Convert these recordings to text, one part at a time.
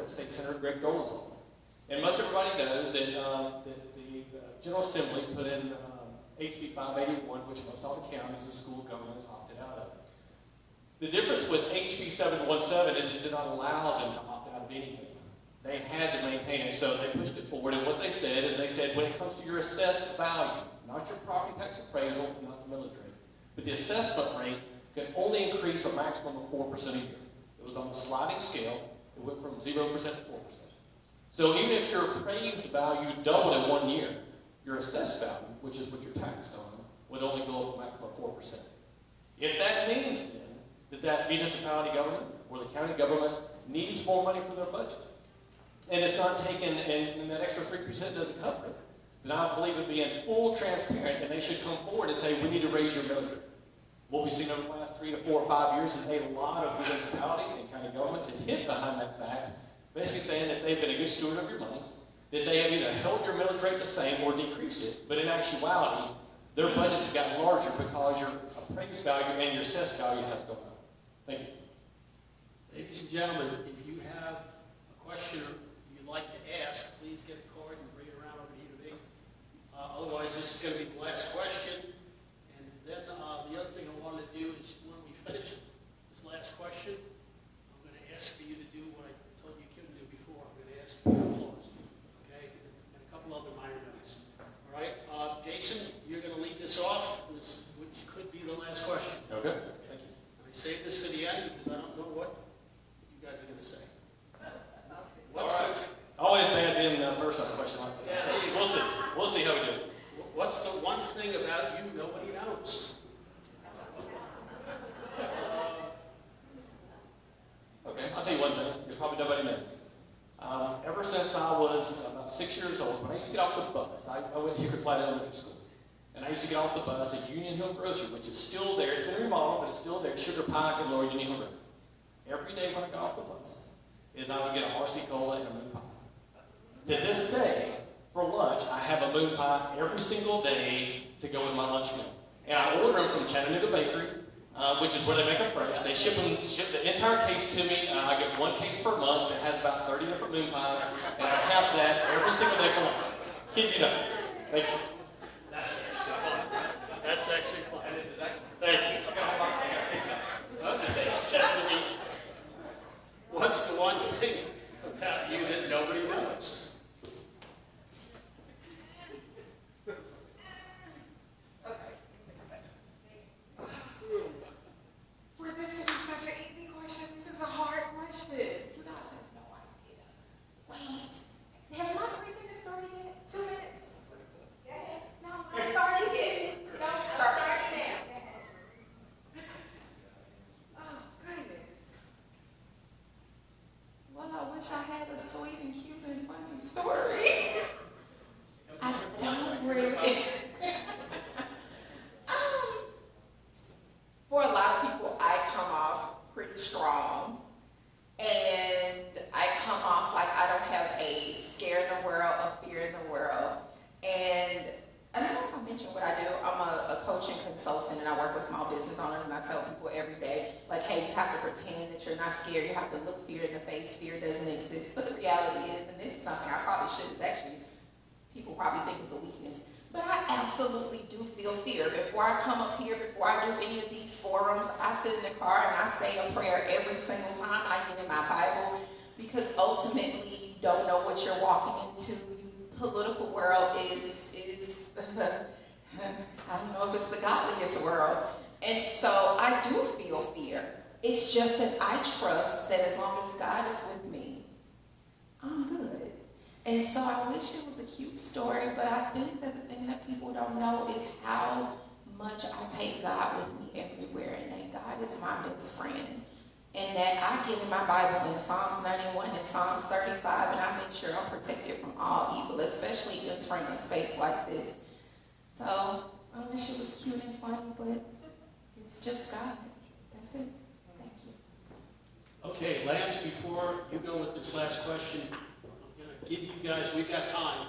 State Senator Greg Dole's on. And most everybody knows that the General Assembly put in HB 581, which most all the counties and school governments opted out of. The difference with HB 717 is it did not allow them to opt out of anything. They had to maintain it, so they pushed it forward. And what they said is, they said, when it comes to your assessed value, not your property tax appraisal, not the millage rate, but the assessment rate can only increase a maximum of 4% a year. It was on a sliding scale. It went from 0% to 4%. So even if your appraised value doubled in 1 year, your assessed value, which is what you're taxed on, would only go up a maximum of 4%. If that means then that municipality government or the county government needs more money for their budget, and it's not taken, and that extra 3% doesn't cover it, then I believe it would be in full transparent, and they should come forward and say, we need to raise your millage rate. What we've seen over the last 3 to 4 or 5 years is a lot of municipalities and county governments have hid behind that fact, basically saying that they've been a good steward of your money, that they have either held your millage rate the same or decreased it, but in actuality, their budgets have gotten larger because your appraised value and your assessed value has gone up. Thank you. Ladies and gentlemen, if you have a question you'd like to ask, please get a card and bring it around over here to me. Otherwise, this is going to be the last question. And then the other thing I wanted to do is when we finish this last question, I'm going to ask for you to do what I told you couldn't do before. I'm going to ask for your applause. Okay? And a couple other minor notes. All right? Jason, you're going to lead this off, which could be the last question. Okay. Thank you. I saved this for the end because I don't know what you guys are going to say. Always bad being the first on a question like this. Yeah, We'll see how we do. What's the one thing about you nobody knows? Okay, I'll tell you one thing that probably nobody knows. Ever since I was about 6 years old, when I used to get off the bus, I went to Hickory Flat Elementary School. And I used to get off the bus at Union Hill Grocery, which is still there. It's been remodeled, but it's still there. Sugar Pike and Lower Union Hill Road. Every day when I got off the bus, is I would get a RC Cola and a moon pie. To this day, for lunch, I have a moon pie every single day to go with my lunch meal. And I order them from Chattanooga Bakery, which is where they make them fresh. They ship the entire case to me. I get 1 case per month that has about 30 different moon pies, and I have that every single day for lunch. Kid you not. Thank you. That's actually fun. Thank you. Okay, Stephanie, what's the one thing about you that nobody knows? For this to be such an easy question, this is a hard question. You guys have no idea. Wait, has my 3 minutes started yet? 2 minutes? No, I'm starting yet. Don't start now. Oh, goodness. Well, I wish I had a sweet and cute and funny story. I don't really. For a lot of people, I come off pretty strong. And I come off like I don't have a scare in the world, a fear in the world. And I don't know if I mentioned what I do. I'm a coach and consultant, and I work with small business owners, and I tell people every day, like, hey, you have to pretend that you're not scared. You have to look fear in the face. Fear doesn't exist. But the reality is, and this is something I probably shouldn't, actually, people probably think it's a weakness, but I absolutely do feel fear. Before I come up here, before I do any of these forums, I sit in the car and I say a prayer every single time I get in my Bible, because ultimately you don't know what you're walking into. Political world is I don't know if it's the godliest world. And so I do feel fear. It's just that I trust that as long as God is with me, I'm good. And so I wish it was a cute story, but I think that the thing that people don't know is how much I take God with me everywhere, and that God is my best friend. And that I get in my Bible in Psalms 91 and Psalms 35, and I make sure I'm protected from all evil, especially entering a space like this. So I wish it was cute and funny, but it's just God. That's it. Thank you. Okay, Lance, before you go with this last question, I'm going to give you guys, we've got time.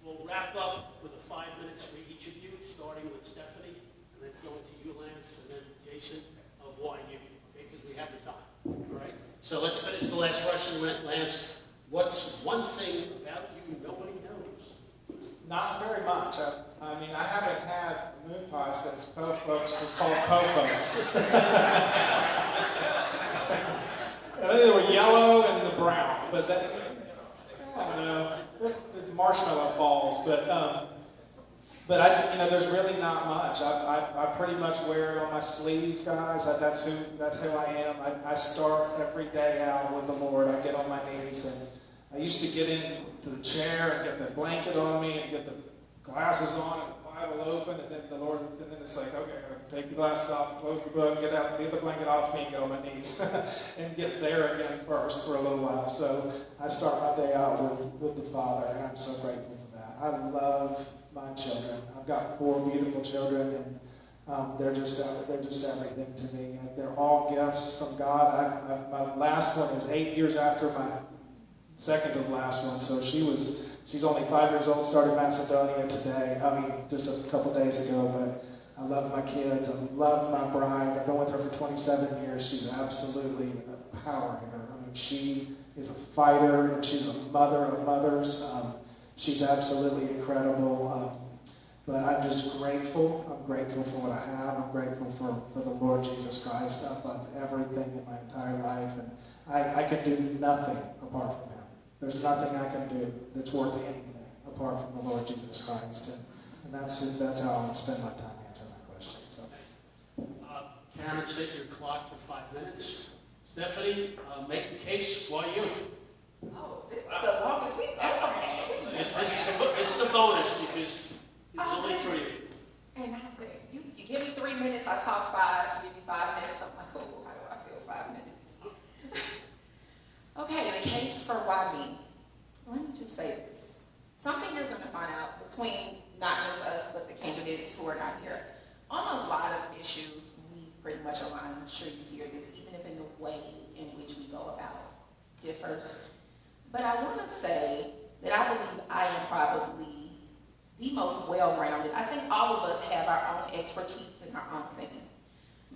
We'll wrap up with 5 minutes for each of you, starting with Stephanie, and then going to you, Lance, and then Jason, of why you, okay, because we have the time, all right? So let's finish the last question, Lance. What's one thing about you nobody knows? Not very much. I mean, I haven't had moon pie since Po Folks was called Po Folks. They were yellow and the brown, but that, I don't know, it's marshmallow balls, but I, there's really not much. I pretty much wear it on my sleeve, guys. That's who I am. I start every day out with the Lord. I get on my knees, and I used to get into the chair and get the blanket on me and get the glasses on and the Bible open, and then the Lord, and then it's like, okay, I'm gonna take the glasses off, close the book, get out, get the blanket off me, and get on my knees, and get there again first for a little while. So I start my day out with the Father, and I'm so grateful for that. I love my children. I've got 4 beautiful children, and they're just everything to me. And they're all gifts from God. My last one is 8 years after my second to the last one, so she's only 5 years old, started Macedonia today. Just a couple days ago, but I love my kids. I love my bride. I've been with her for 27 years. She's absolutely a power hitter. She is a fighter, and she's a mother of mothers. She's absolutely incredible. But I'm just grateful. I'm grateful for what I have. I'm grateful for the Lord Jesus Christ. I love everything in my entire life, and I can do nothing apart from Him. There's nothing I can do that's worth anything apart from the Lord Jesus Christ, and that's how I'm going to spend my time answering that question. So, Karen, set your clock for 5 minutes. Stephanie, make the case while you. Oh, this is the longest we've ever had. This is the bonus because it's only 3. And you give me 3 minutes, I talk 5. You give me 5 minutes, I'm like, oh, how do I feel 5 minutes? Okay, the case for why me. Let me just say this. Something you're going to find out between not just us, but the candidates who are not here. On a lot of issues, we pretty much align. I'm sure you hear this, even if in the way in which we go about differs. But I want to say that I believe I am probably the most well-rounded. I think all of us have our own expertise in our own thing.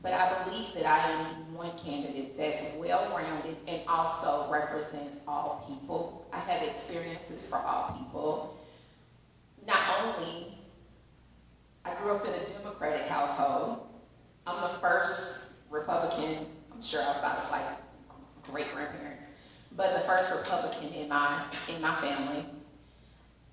But I believe that I am the one candidate that's well-rounded and also represent all people. I have experiences for all people. Not only, I grew up in a Democratic household. I'm the first Republican, I'm sure outside of like great-grandparents, but the first Republican in my family.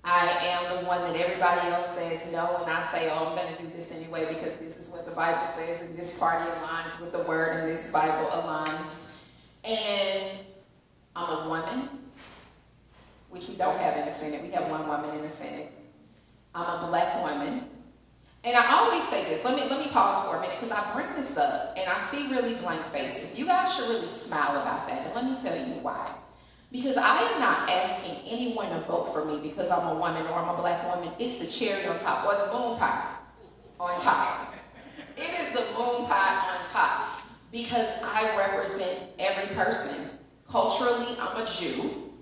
I am the one that everybody else says no, and I say, oh, I'm going to do this anyway because this is what the Bible says, and this party aligns with the Word, and this Bible aligns. And I'm a woman, which we don't have in the Senate. We have one woman in the Senate. I'm a black woman. And I always say this. Let me pause for a minute because I bring this up, and I see really blank faces. You guys should really smile about that, and let me tell you why. Because I am not asking anyone to vote for me because I'm a woman or I'm a black woman. It's the cherry on top or the moon pie on top. It is the moon pie on top because I represent every person. Culturally, I'm a Jew.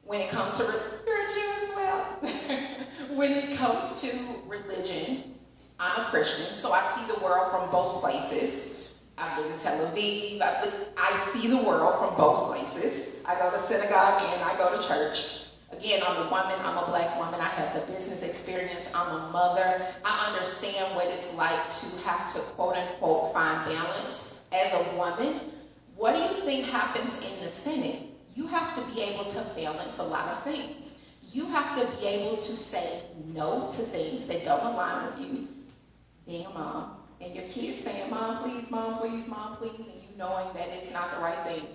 When it comes to, you're a Jew as well. When it comes to religion, I'm a Christian, so I see the world from both places. I've been to Tel Aviv. I see the world from both places. I go to synagogue and I go to church. Again, I'm a woman. I'm a black woman. I have the business experience. I'm a mother. I understand what it's like to have to, quote unquote, find balance. As a woman, what do you think happens in the Senate? You have to be able to balance a lot of things. You have to be able to say no to things that don't align with you, being a mom. And your kids saying, Mom, please, Mom, please, Mom, please, and you knowing that it's not the right thing.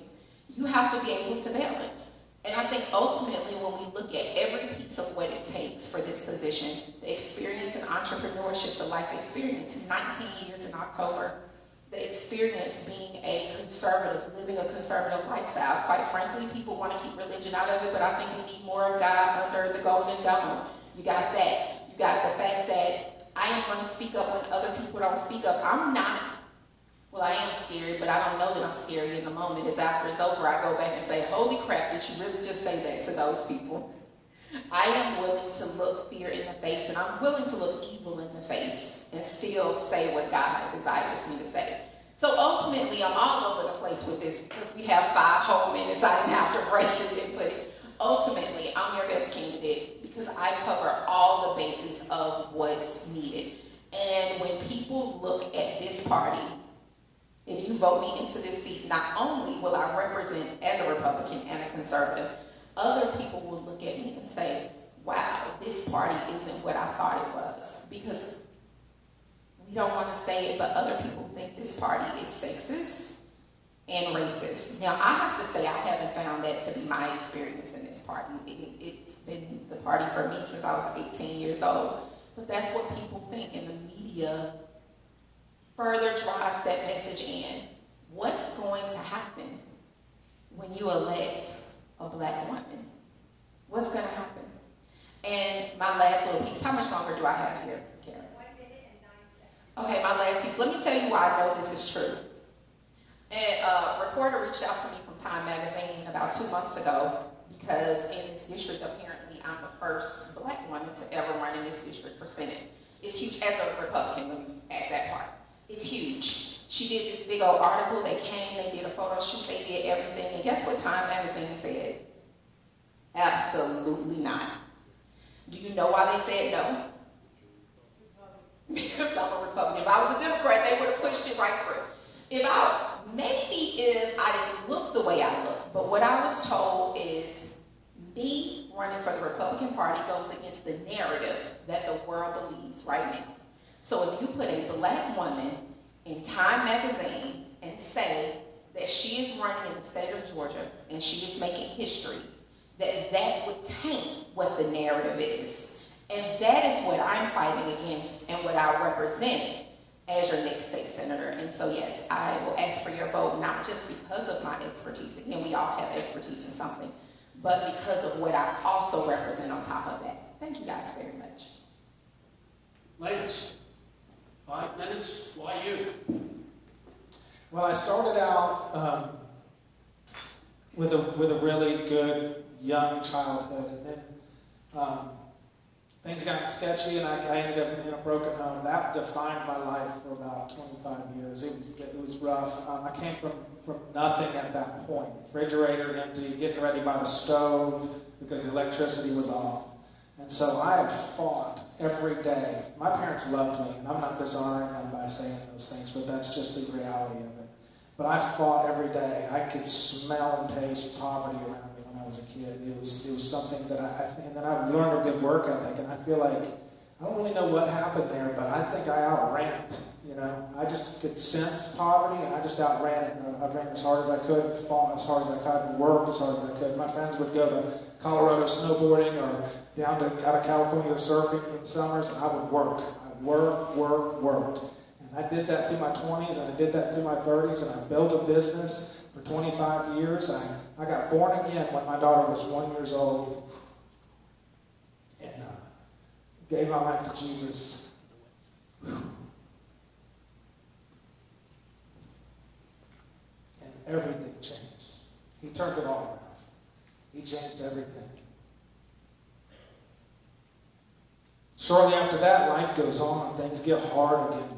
You have to be able to balance. And I think ultimately when we look at every piece of what it takes for this position, the experience in entrepreneurship, the life experience, 19 years in October, the experience being a conservative, living a conservative lifestyle. Quite frankly, people want to keep religion out of it, but I think we need more of God under the golden dome. You got that. You got the fact that I am going to speak up when other people don't speak up. I'm not, well, I am scary, but I don't know that I'm scary in the moment. It's after it's over, I go back and say, holy crap, did you really just say that to those people? I am willing to look fear in the face, and I'm willing to look evil in the face and still say what God desires me to say. So ultimately, I'm all over the place with this because we have 5 whole minutes. I didn't have to rush it and put it. Ultimately, I'm your best candidate because I cover all the bases of what's needed. And when people look at this party, if you vote me into this seat, not only will I represent as a Republican and a conservative, other people will look at me and say, wow, this party isn't what I thought it was. Because we don't want to say it, but other people think this party is sexist and racist. Now, I have to say I haven't found that to be my experience in this party. It's been the party for me since I was 18 years old. But that's what people think, and the media further drives that message in. What's going to happen when you elect a black woman? What's going to happen? And my last little piece, how much longer do I have here, Ms. Karen? 1 minute and 9 seconds. Okay, my last piece. Let me tell you why I know this is true. And a reporter reached out to me from Time Magazine about 2 months ago because in this district, apparently, I'm the first black woman to ever run in this district for Senate. It's huge as a Republican, let me add that part. It's huge. She did this big old article. They came, they did a photo shoot, they did everything. And guess what Time Magazine said? Absolutely not. Do you know why they said no? Because I'm a Republican. If I was a Democrat, they would have pushed it right through. If I didn't look the way I look, but what I was told is me running for the Republican Party goes against the narrative that the world believes right now. So if you put a black woman in Time Magazine and say that she is running in the state of Georgia and she is making history, that would taint what the narrative is. And that is what I'm fighting against and what I represent as your next state senator. And so yes, I will ask for your vote, not just because of my expertise. Again, we all have expertise in something, but because of what I also represent on top of that. Thank you guys very much. Ladies, 5 minutes, why you? Well, I started out with a really good young childhood, and then things got sketchy, and I ended up in a broken home. That defined my life for about 25 years. It was rough. I came from nothing at that point. Refrigerator empty, getting ready by the stove because the electricity was off. And so I have fought every day. My parents loved me, and I'm not dishonoring them by saying those things, but that's just the reality of it. But I fought every day. I could smell and taste poverty around me when I was a kid. It was something that and then I learned a good work ethic, and I feel like, I don't really know what happened there, but I think I outran it. You know, I just could sense poverty, and I just outran it. I ran as hard as I could, fought as hard as I could, and worked as hard as I could. My friends would go to Colorado snowboarding or down to out of California surfing in summers, and I would work. I worked. And I did that through my 20s, and I did that through my 30s, and I built a business for 25 years. I got born again when my daughter was 1 year old, and gave my life to Jesus. Whew. And everything changed. He turned it all around. He changed everything. Shortly after that, life goes on. Things get hard again.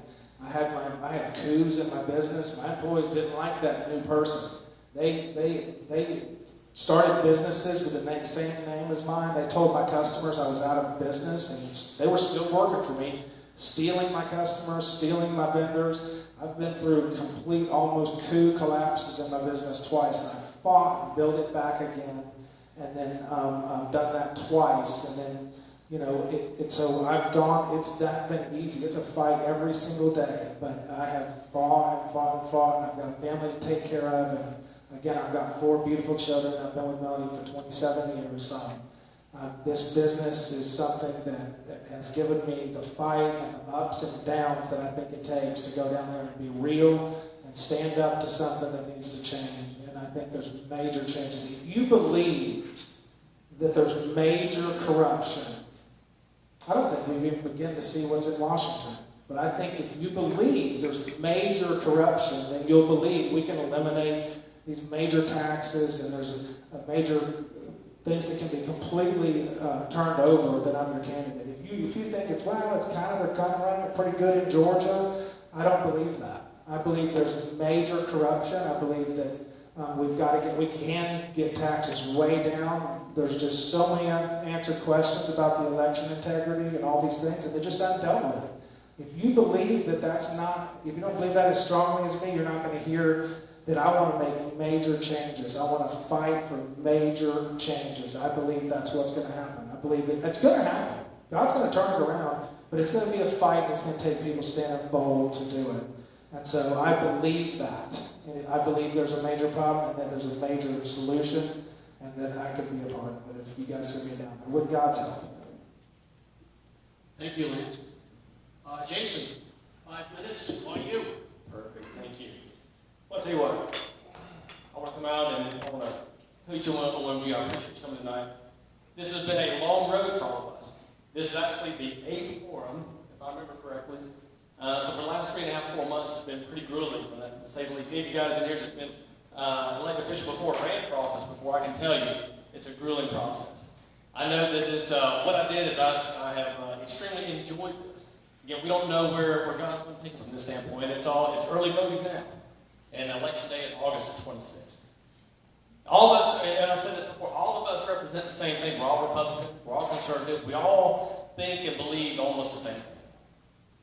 I had coups in my business. My employees didn't like that new person. They started businesses with the same name as mine. They told my customers I was out of business, and they were still working for me, stealing my customers, stealing my vendors. I've been through complete, almost coup collapses in my business twice, and I fought and built it back again, and then I've done that twice, and then, you know, so I've gone, it's not been easy. It's a fight every single day, but I have fought, and I've got a family to take care of, and again, I've got 4 beautiful children. I've been with Melody for 27 years. This business is something that has given me the fight and the ups and downs that I think it takes to go down there and be real and stand up to something that needs to change. And I think there's major changes. If you believe that there's major corruption, I don't think we even begin to see what's in Washington. But I think if you believe there's major corruption, then you'll believe we can eliminate these major taxes, and there's a major things that can be completely turned over, then I'm your candidate. If you think it's, well, it's kind of, they're kind of running it pretty good in Georgia, I don't believe that. I believe there's major corruption. I believe that we can get taxes way down. There's just so many unanswered questions about the election integrity and all these things, and they're just undealt with. If you believe that if you don't believe that as strongly as me, you're not going to hear that I want to make major changes. I want to fight for major changes. I believe that's what's going to happen. I believe that it's going to happen. God's going to turn it around, but it's going to be a fight, and it's going to take people standing bold to do it. And so I believe that. And I believe there's a major problem, and then there's a major solution, and that I could be a part of it if you guys sit me down there with God's help. Thank you, Lance. Jason, 5 minutes. On you. Perfect, thank you. Well, I'll tell you what, I want to come out and I want to tell each one of you, I appreciate you coming tonight. This has been a long road for all of us. This is actually the 8th forum, if I remember correctly. So for the last 3.5, 4 months, it's been pretty grueling from that, to say the least. Any of you guys in here that's been elected official before, ran for office before, I can tell you, it's a grueling process. I know that it's, what I did is I have extremely enjoyed this. Again, we don't know where God's going to take it from this standpoint. It's early voting now. And election day is August 26th. All of us, and I've said this before, all of us represent the same thing. We're all Republicans, we're all conservatives, we all think and believe almost the same thing.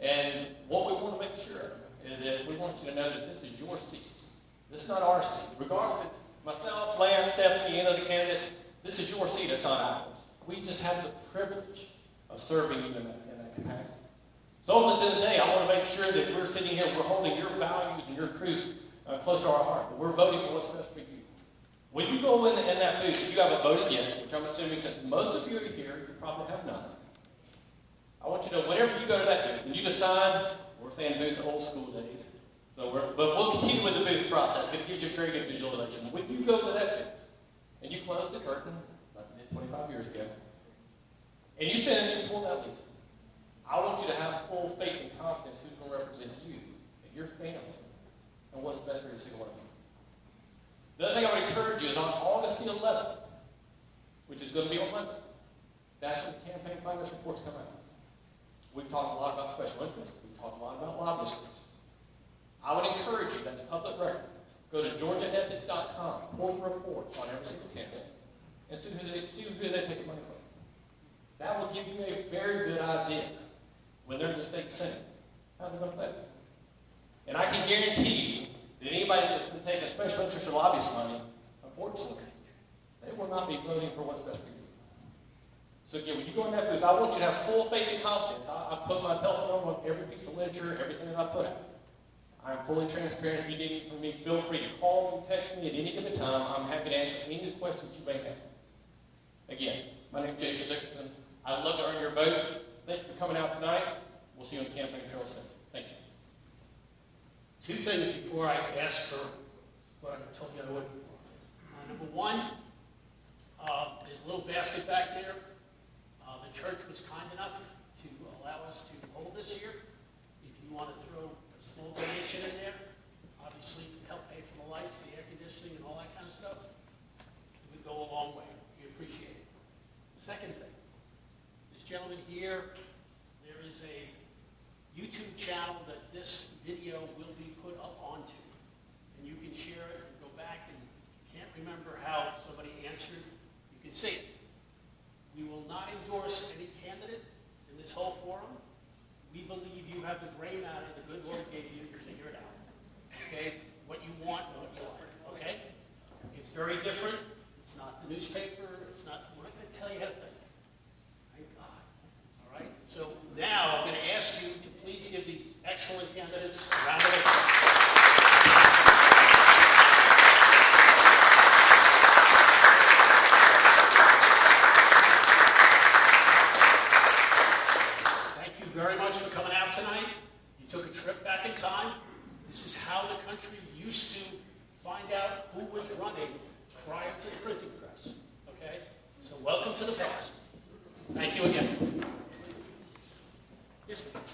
And what we want to make sure of is that we want you to know that this is your seat. This is not our seat. Regardless if it's myself, Lance, Stephanie, any other candidate, this is your seat, it's not ours. We just have the privilege of serving you in that capacity. So at the end of the day, I want to make sure that we're sitting here, we're holding your values and your truths close to our heart. We're voting for what's best for you. When you go in that booth, if you haven't voted yet, which I'm assuming since most of you are here, you probably have not. I want you to know, whenever you go to that booth and you decide, we're saying booth old school days, but we'll continue with the booth process because it gives you a very good visualization. When you go to that booth and you close the curtain, like you did 25 years ago, and you stand there and pull that lead, I want you to have full faith and confidence who's going to represent you and your family and what's best for your single one. The other thing I would encourage you is on August the 11th, which is going to be on Monday, that's when the campaign finance reports come out. We've talked a lot about special interests. We've talked a lot about lobbyist groups. I would encourage you, that's public record, go to georgiaethics.com, pull the reports on every single candidate, and see who they're taking money from. That will give you a very good idea when they're in the state senate how they're going to play. And I can guarantee you that anybody that's been taking special interest or lobbyist money, unfortunately, they will not be voting for what's best for you. So again, when you go in that booth, I want you to have full faith and confidence. I put my telephone on every piece of literature, everything that I put out. I'm fully transparent. If you need anything from me, feel free to call me, text me at any given time. I'm happy to answer any of the questions you may have. Again, my name is Jason Dickerson. I'd love to earn your vote. Thank you for coming out tonight. We'll see you on the campaign trail soon. Thank you. 2 things before I ask for what I told you I would. Number 1, there's a little basket back there. The church was kind enough to allow us to hold this year. If you want to throw a small donation in there, obviously to help pay for the lights, the air conditioning, and all that kind of stuff, it would go a long way. We appreciate it. Second thing, this gentleman here, there is a YouTube channel that this video will be put up onto. And you can share it and go back, and if you can't remember how somebody answered, you can see it. We will not endorse any candidate in this whole forum. We believe you have the gray matter the good Lord gave you to figure it out. Okay? What you want and what you like. Okay? It's very different. It's not the newspaper. We're not going to tell you how to think. Thank God. All right? So now I'm going to ask you to please give the excellent candidates a round of applause. Very much for coming out tonight. You took a trip back in time. This is how the country used to find out who was running prior to the printing press. Okay? So welcome to the past. Thank you again. Yes, ma'am.